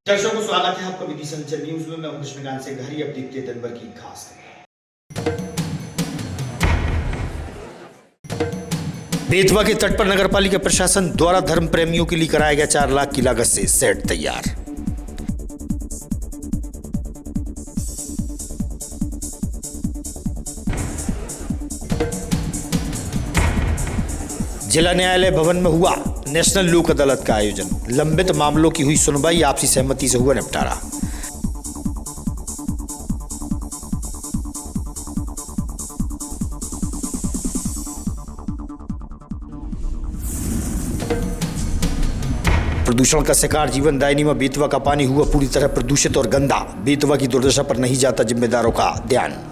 दर्शकों को स्वागत है आपका विधि संचर न्यूज में। मैं हूं कृष्णकांत से घरी। अब देखते हैं दिन भर की खास खबरें। बेतवा के तट पर नगरपालिका प्रशासन द्वारा धर्म प्रेमियों के लिए कराया गया 4 लाख की लागत से सेट तैयार। जिला न्यायालय भवन में हुआ नेशनल लोक अदालत का आयोजन। लंबित मामलों की हुई सुनवाई, आपसी सहमति से हुआ निपटारा। प्रदूषण का शिकार जीवनदायिनी में बेतवा का पानी हुआ पूरी तरह प्रदूषित और गंदा। बेतवा की दुर्दशा पर नहीं जाता जिम्मेदारों का ध्यान।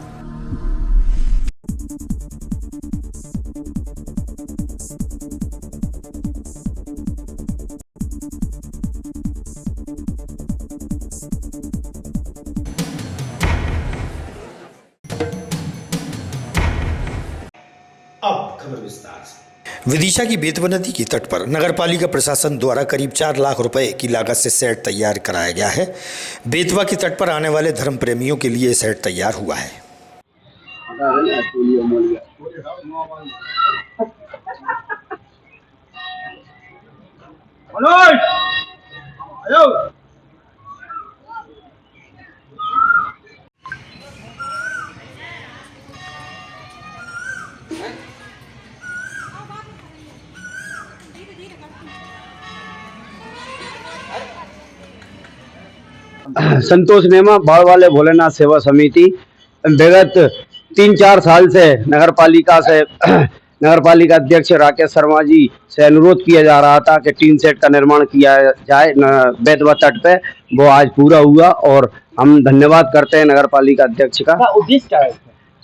अब खबर विस्तार से। विदिशा की बेतवा नदी के तट पर नगरपालिका प्रशासन द्वारा करीब 4 लाख रुपए की लागत से सेट तैयार कराया गया है। बेतवा के तट पर आने वाले धर्म प्रेमियों के लिए सेट तैयार हुआ है। संतोष नेमा बाढ़ वाले भोलेनाथ सेवा समिति विगत 3-4 साल से नगरपालिका अध्यक्ष राकेश शर्मा जी से अनुरोध किया जा रहा था कि टीन सेट का निर्माण किया जाए बेतवा तट पे। वो आज पूरा हुआ और हम धन्यवाद करते हैं नगरपालिका अध्यक्ष का। उद्देश्य क्या है?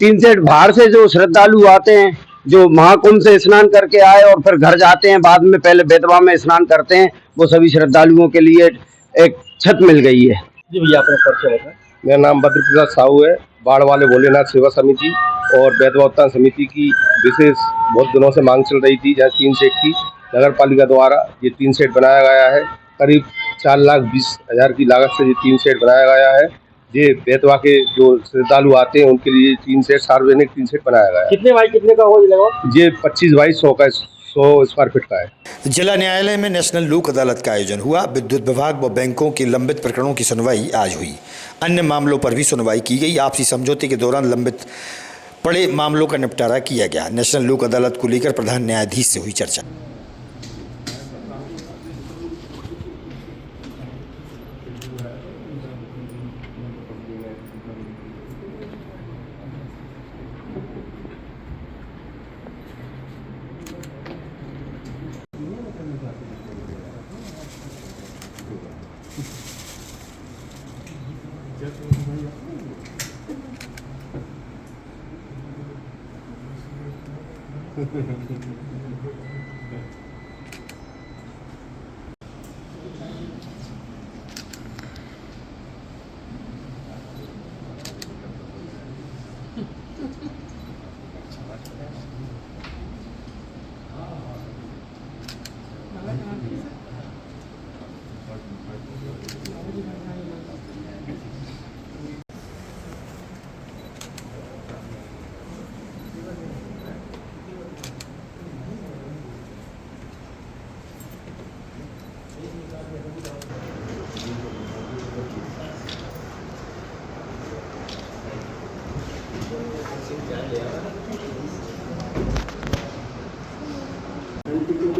टीन सेट बाहर से जो श्रद्धालु आते हैं, जो महाकुंभ से स्नान करके आए और फिर घर जाते हैं, बाद में पहले बेतवा में स्नान करते हैं, वो सभी श्रद्धालुओं के लिए एक छत मिल गई है। जी भैया, अपना परिचय बताएं। मेरा नाम बद्र प्रसाद साहू है। बाढ़ वाले भोलेनाथ सेवा समिति और बेतवा उत्थान समिति की विशेष बहुत दिनों से मांग चल रही थी, जहाँ टीन सेट की नगर पालिका द्वारा ये टीन सेट बनाया गया है। करीब 4,20,000 की लागत से ये टीन सेट बनाया गया है। ये बेतवा के जो श्रद्धालु आते हैं उनके लिए टीन सेट, सार्वजनिक टीन सेट बनाया गया है। कितने बाई कितने का हो जाएगा? ये 25 बाई 100 का 100 स्क्वायर फीट का है। जिला न्यायालय में नेशनल लोक अदालत का आयोजन हुआ। विद्युत विभाग व बैंकों के लंबित प्रकरणों की सुनवाई आज हुई। अन्य मामलों पर भी सुनवाई की गई। आपसी समझौते के दौरान लंबित पड़े मामलों का निपटारा किया गया। नेशनल लोक अदालत को लेकर प्रधान न्यायाधीश से हुई चर्चा।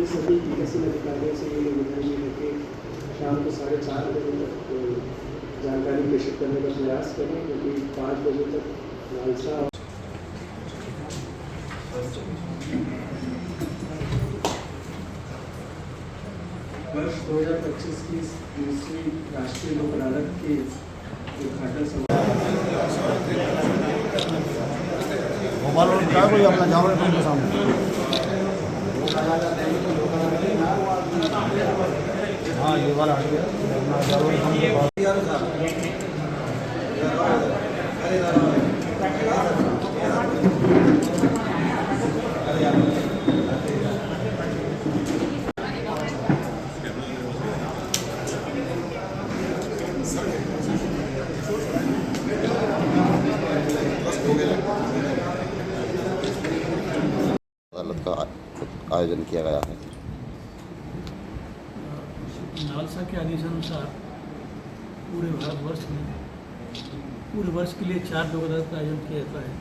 सभी विकसित अधिकारियों से ये निवेदन है कि शाम को 4:30 बजे तक जानकारी प्रेषित करने का प्रयास करें, क्योंकि 5 बजे तक लालसा वर्ष 2025 की दूसरी राष्ट्रीय लोक अदालत के उद्घाटन हाँ ये वाला आयोजन किया गया है। नालसा के आदेशानुसार पूरे भारतवर्ष में पूरे वर्ष के लिए 4 लोक अदालत का आयोजन किया जाता है।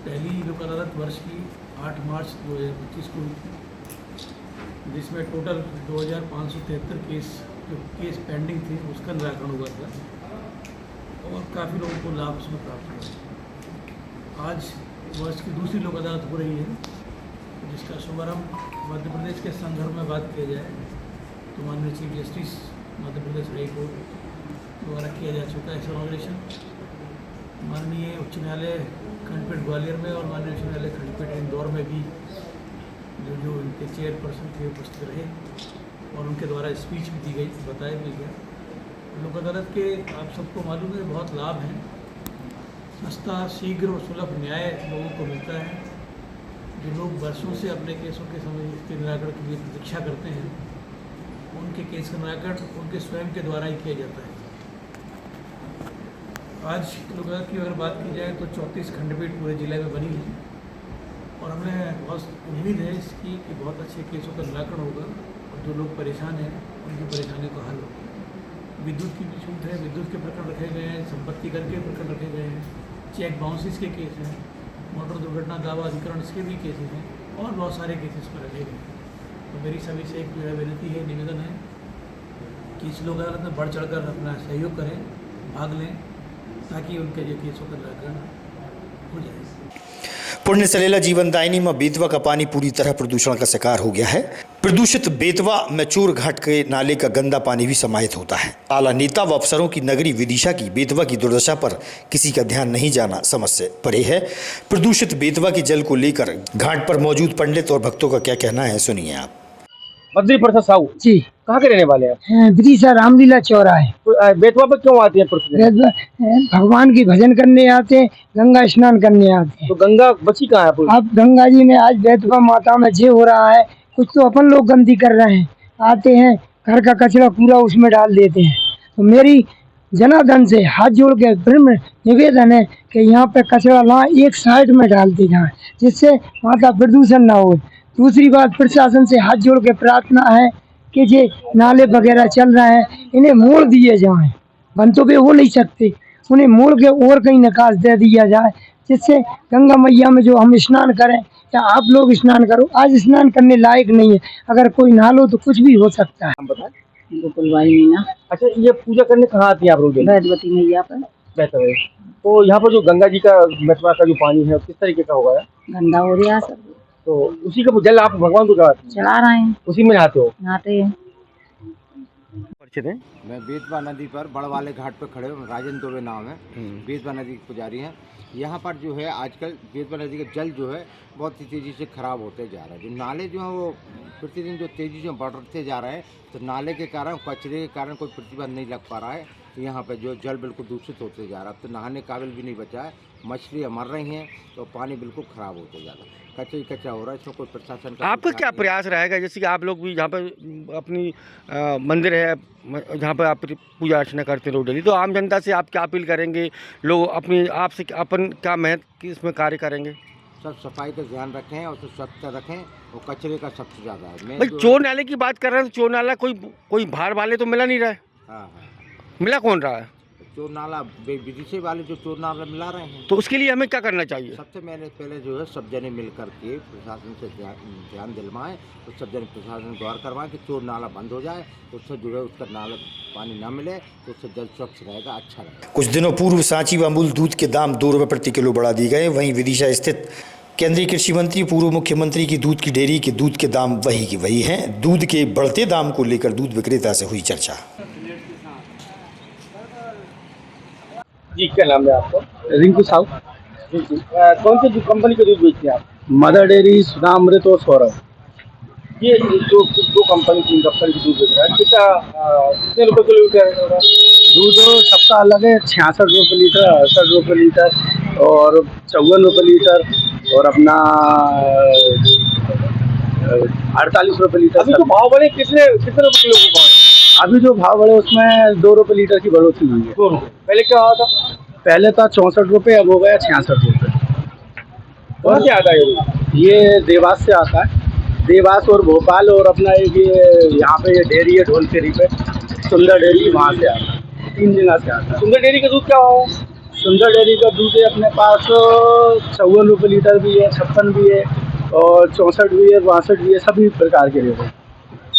पहली लोक अदालत वर्ष की 8 मार्च 2025 को हुई थी, जिसमें टोटल 2573 केस पेंडिंग थे, उसका निराकरण हुआ था और काफ़ी लोगों को लाभ उसमें प्राप्त हुआ। आज वर्ष की दूसरी लोक अदालत हो रही है, जिसका शुभारंभ मध्य प्रदेश के संदर्भ में बात किया जाए तो माननीय chief justice Madhya Pradesh high court द्वारा किया जा चुका है। इनॉग्रेशन माननीय उच्च न्यायालय खंडपीठ ग्वालियर में और माननीय उच्च न्यायालय खंडपीठ इंदौर में भी जो इनके चेयरपर्सन थे उपस्थित रहे और उनके द्वारा स्पीच भी दी गई, बताया भी गया। लोक अदालत के आप सबको मालूम है बहुत लाभ हैं। सस्ता, शीघ्र और सुलभ न्याय लोगों को मिलता है। जो लोग वर्षों से अपने केसों के समय के निराकरण के लिए प्रतीक्षा करते हैं, उनके केस का निराकरण उनके स्वयं के द्वारा ही किया जाता है। आज लोक अदालत की अगर बात की जाए तो 34 खंडपीठ पूरे जिले में बनी है और हमें बहुत उम्मीद है इसकी कि बहुत अच्छे केसों का निराकरण होगा और जो लोग परेशान हैं उनकी परेशानियों का हल होगा। विद्युत की भी छूट है, विद्युत के प्रकरण रखे गए हैं, संपत्ति कर के प्रकरण रखे गए हैं, चेक बाउंसिस के केस हैं, मोटर दुर्घटना दावा अधिकरण इसके भी केसेस हैं और बहुत सारे केसेस पर रखे गए हैं। तो मेरी सभी से एक जो है विनती है, निवेदन है कि इस लोक अदालत में बढ़ चढ़कर अपना सहयोग करें, भाग लें, ताकि उनके जो केसों का निराकरण हो जाए। पुण्य सलेला जीवनदायिनी में बेतवा का पानी पूरी तरह प्रदूषण का शिकार हो गया है। प्रदूषित बेतवा में चोर घाट के नाले का गंदा पानी भी समाहित होता है। आला नेता व अफसरों की नगरी विदिशा की बेतवा की दुर्दशा पर किसी का ध्यान नहीं जाना समझ से परे है। प्रदूषित बेतवा के जल को लेकर घाट पर मौजूद पंडित और भक्तों का क्या कहना है, सुनिए आप। बद्री प्रसाद साहू जी, कहाँ के रहने वाले हैं? विदिशा रामलीला चौराहे। तो बेतवा पे क्यों आती है प्रतिदिन? भगवान की भजन करने आते हैं, गंगा स्नान करने आते हैं। तो गंगा बची कहाँ है? अब गंगा जी में आज बेतवा माता में जे हो रहा है, कुछ तो अपन लोग गंदी कर रहे हैं। आते हैं, घर का कचरा पूरा उसमें डाल देते हैं। तो मेरी जनार्दन से हाथ जोड़ के ब्रह्म निवेदन है कि यहाँ पे कचरा ला एक साइड में डालते जाएं, जिससे माता प्रदूषण ना हो। दूसरी बात, प्रशासन से हाथ जोड़ के प्रार्थना है कि जे नाले वगैरह चल रहे हैं इन्हें मोड़ दिए जाएं। बंद तो वे हो नहीं सकते, उन्हें मोड़ के और कहीं निकास दे दिया जाए, जिससे गंगा मैया में जो हम स्नान करें या आप लोग स्नान करो, आज स्नान करने लायक नहीं है। अगर कोई नहा लो तो कुछ भी हो सकता है। हम बताएं। गोकुलबाई मीना। अच्छा, ये पूजा करने कहाँ आती है आप लोग? वैद्यवती मैया पर। बेहतर है। तो यहाँ पर जो गंगा जी का बेतवा का जो पानी है किस तरीके का होगा? गंदा हो रहा सब, तो उसी का जल आप भगवान को चढ़ा रहे हैं, उसी में नहाते हो? नहाते हैं। मैं बेतवा नदी पर बड़ वाले घाट पर खड़े हूँ। राजेंद्र दुबे नाम है, बेतवा नदी के पुजारी हैं। यहाँ पर जो है आजकल बेतवा नदी का जल जो है बहुत ही तेज़ी से ख़राब होते जा रहा है। जो नाले जो हैं वो प्रतिदिन जो तेज़ी से बढ़ते जा रहे हैं, तो नाले के कारण, कचरे के कारण कोई प्रतिबंध नहीं लग पा रहा है। तो यहाँ पर जो जल बिल्कुल दूषित होते जा रहा है। अब तो नहाने काबिल भी नहीं बचा है, मछलियाँ मर रही हैं, तो पानी बिल्कुल ख़राब होते जा रहा है, कच्चा हो रहा है। इसमें कोई प्रशासन का आपका क्या प्रयास रहेगा? जैसे कि आप लोग भी जहाँ पर अपनी मंदिर है, जहाँ पर आप पूजा अर्चना करते हैं डेली, तो आम जनता से आप क्या अपील करेंगे? लोग अपनी आप से अपन क्या महत्व इसमें कार्य करेंगे? सब सफाई का ध्यान रखें और स्वच्छता रखें, और कचरे का सबसे ज़्यादा है। भाई चोर नाले की बात कर रहे हैं, तो चोर नाला कोई बाहर वाले तो मिला नहीं रहा है। हाँ, मिला कौन रहा है? चोर नाला विदेशी वाले जो चोर नाला मिला रहे हैं। तो उसके लिए हमें क्या करना चाहिए? सबसे पहले जो है सब जने मिल करके प्रशासन से ध्यान दिलवाएं, तो सब जने प्रशासन गौर करवाएं कि चोर नाला बंद हो जाए, तो उससे जो है उसका नाला पानी ना मिले, तो उससे जल स्वच्छ रहेगा, अच्छा रहेगा। कुछ दिनों पूर्व सांची व अमूल दूध के दाम 2 रुपये प्रति किलो बढ़ा दिए गए। वहीं विदिशा स्थित केंद्रीय कृषि मंत्री पूर्व मुख्यमंत्री की दूध की डेयरी के दूध के दाम वही की वही हैं। दूध के बढ़ते दाम को लेकर दूध विक्रेता से हुई चर्चा। जी, क्या नाम है आपका? रिंकू साहू। कौन सी कंपनी का दूध बेचते हैं आप? मदर डेयरी, सुधामृत और सौरभ। ये जो दो कंपनी 3 कंपनी की दूध बेच रहा है, कितने रुपये किलो है? दूध सबका अलग है, 66 रुपये लीटर, 68 रुपये लीटर और 54 रुपये लीटर और अपना 48 रुपये लीटर। अभी जो भाव बढ़े कितने रुपये किलो के भाव? अभी जो भाव बढ़े उसमें 2 रुपये लीटर की बढ़ोतरी हुई है। 2 रुपये। पहले क्या हुआ था? पहले था 64 रुपये, अब हो गया 66 रुपये। कहाँ से आता है ये देवास से आता है। देवास और भोपाल, और अपना एक ये यहाँ पे ये डेयरी है ढोलखेरी पे, सुंदर डेयरी, वहाँ से आता है, 3 जगह से आता है। सुंदर डेयरी का दूध क्या हो? सुंदर डेयरी का दूध है अपने पास 54 रुपये लीटर भी है, 56 भी है, और 64 भी है, 62 भी है, सभी प्रकार के रेट हैं।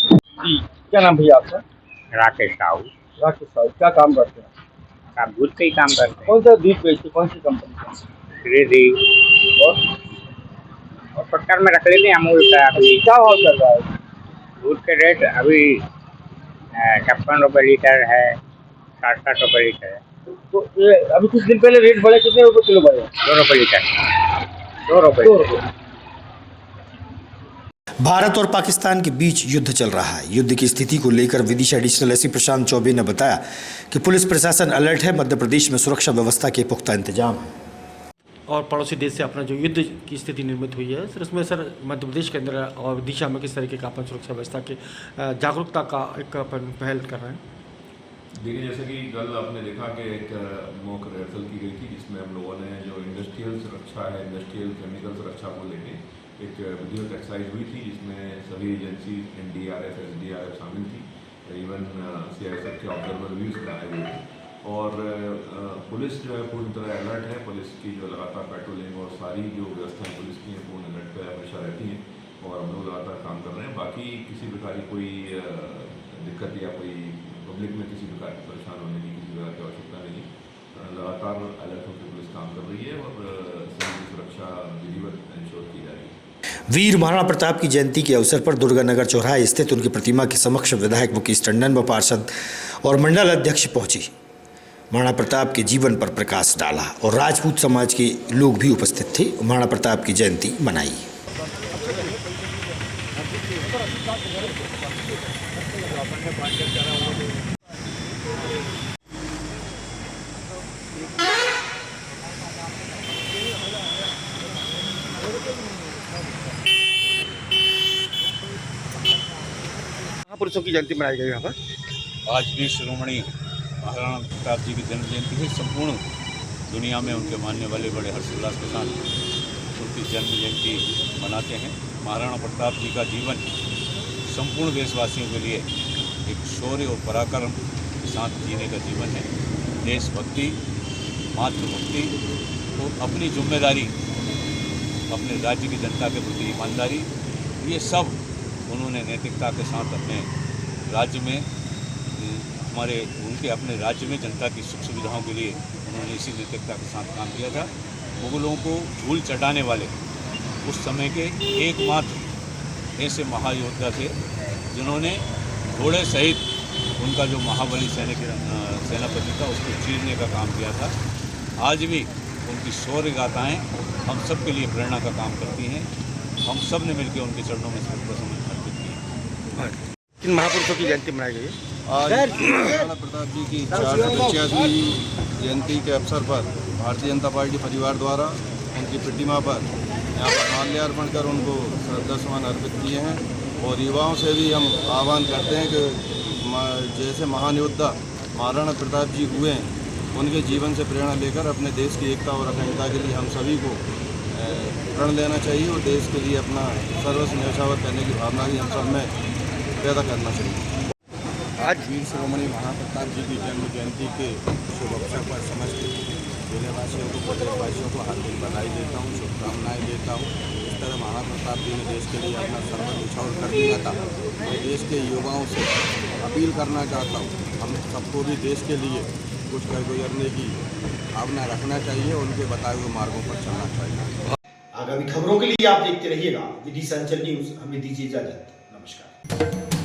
जी, क्या नाम भैया आपका? राकेश साहू। राकेश साहब, क्या काम करते हैं? आप दूध का ही काम करते हैं। कौन सा दूध बेचते, कौन सी कंपनी का? क्रेजी और पट्टर में रख लेते हैं अमूल का। अभी क्या भाव चल रहा है? दूध के रेट अभी 56 रुपये लीटर है, 60 रुपये लीटर है। तो ये अभी कुछ दिन पहले रेट बढ़े, कितने रुपये किलो बढ़े? 2 रुपये लीटर, 2 रुपये। 2 रुपये। भारत और पाकिस्तान के बीच युद्ध चल रहा है। युद्ध की स्थिति को लेकर विदिशा एडिशनल एसपी प्रशांत चौबे ने बताया कि पुलिस प्रशासन अलर्ट है। मध्य प्रदेश में सुरक्षा व्यवस्था के पुख्ता इंतजाम है। और पड़ोसी देश से अपना जो युद्ध की स्थिति निर्मित हुई है, सर उसमें सर मध्य प्रदेश के अंदर और दिशा में किस तरीके का अपन सुरक्षा व्यवस्था के जागरूकता का एक अपन पहल कर रहे हैं? देखिए, जैसे कि कल आपने देखा कि एक मॉक रिहर्सल की गई थी, जिसमें हम लोगों ने जो इंडस्ट्रियल सुरक्षा है, इंडस्ट्रियल केमिकल सुरक्षा को लेके एक विधिवत एक्सरसाइज हुई थी, जिसमें सभी एजेंसी NDRF, SDRF शामिल थी, इवन CISF के ऑब्जर्वर भी उसमें आए हुए थे। और पुलिस जो है पूरी तरह अलर्ट है। पुलिस की जो लगातार पेट्रोलिंग और सारी जो व्यवस्थाएं पुलिस की हैं पूर्ण अलर्ट पर हमेशा रहती हैं, और हम लोग लगातार काम कर रहे हैं। बाकी किसी प्रकार की कोई दिक्कत या कोई पब्लिक में किसी प्रकार की परेशान होने की किसी प्रकार की आवश्यकता नहीं है। लगातार अलर्ट होकर पुलिस काम कर रही है और सभी सुरक्षा विधिवत इंश्योर की जा रही है। वीर महाराणा प्रताप की जयंती के अवसर पर दुर्गानगर चौराहे स्थित उनकी प्रतिमा के समक्ष विधायक मुकेश टंडन व पार्षद और मंडल अध्यक्ष पहुंची। महाराणा प्रताप के जीवन पर प्रकाश डाला और राजपूत समाज के लोग भी उपस्थित थे। महाराणा प्रताप की जयंती मनाई। महापुरुषों की जयंती मनाई गई यहाँ पर। आज भी शिरोमणि महाराणा प्रताप जी की जन्म जयंती है। संपूर्ण दुनिया में उनके मानने वाले बड़े हर्षोल्लास के साथ उनकी जन्म जयंती मनाते हैं। महाराणा प्रताप जी का जीवन संपूर्ण देशवासियों के लिए एक शौर्य और पराक्रम के साथ जीने का जीवन है। देशभक्ति, मातृभक्ति और अपनी जिम्मेदारी, अपने राज्य की जनता के प्रति ईमानदारी, ये सब उन्होंने नैतिकता के साथ अपने राज्य में उनके अपने राज्य में जनता की सुख सुविधाओं के लिए उन्होंने इसी नैतिकता के साथ काम किया था। मुगलों को धूल चटाने वाले उस समय के एकमात्र ऐसे महायोद्धा थे जिन्होंने घोड़े सहित उनका जो महाबली सेनापति था उसको चीरने का काम किया था। आज भी उनकी शौर्य गाथाएँ हम सब के लिए प्रेरणा का काम करती हैं। हम सब ने मिलकर उनके चरणों में श्रद्धासुमन अर्पित किए। किन महापुरुषों की जयंती मनाई गई है? आज महाराणा प्रताप जी की 485वीं जयंती के अवसर पर भारतीय जनता पार्टी परिवार द्वारा उनकी प्रतिमा पर यहाँ पर माल्यार्पण कर उनको श्रद्धासुमन अर्पित किए हैं। और युवाओं से भी हम आह्वान करते हैं कि जैसे महान योद्धा महाराणा प्रताप जी हुए हैं, उनके जीवन से प्रेरणा लेकर अपने देश की एकता और अखंडता के लिए हम सभी को प्रण लेना चाहिए और देश के लिए अपना सर्वस्व न्यौछावर करने की भावना भी हम सब में पैदा करना चाहिए। आज वीर शिरोमणि महाराणा प्रताप जी की जन्म जयंती के शुभ अवसर पर समस्त जिलेवासियों को, प्रदेशवासियों को हार्दिक बधाई देता हूँ, शुभकामनाएँ देता हूँ। इस तरह महाराणा प्रताप जी ने देश के लिए अपना सर्वस्व न्यौछावर कर दिया था। मैं देश के युवाओं से अपील करना चाहता हूँ, हम सबको भी देश के लिए कुछ कर गुजरने की भावना रखना चाहिए, उनके बताए हुए मार्गों पर चलना चाहिए। आगामी खबरों के लिए आप देखते रहिएगा विदिशा अंचल न्यूज। हमें दीजिए इजाजत। नमस्कार।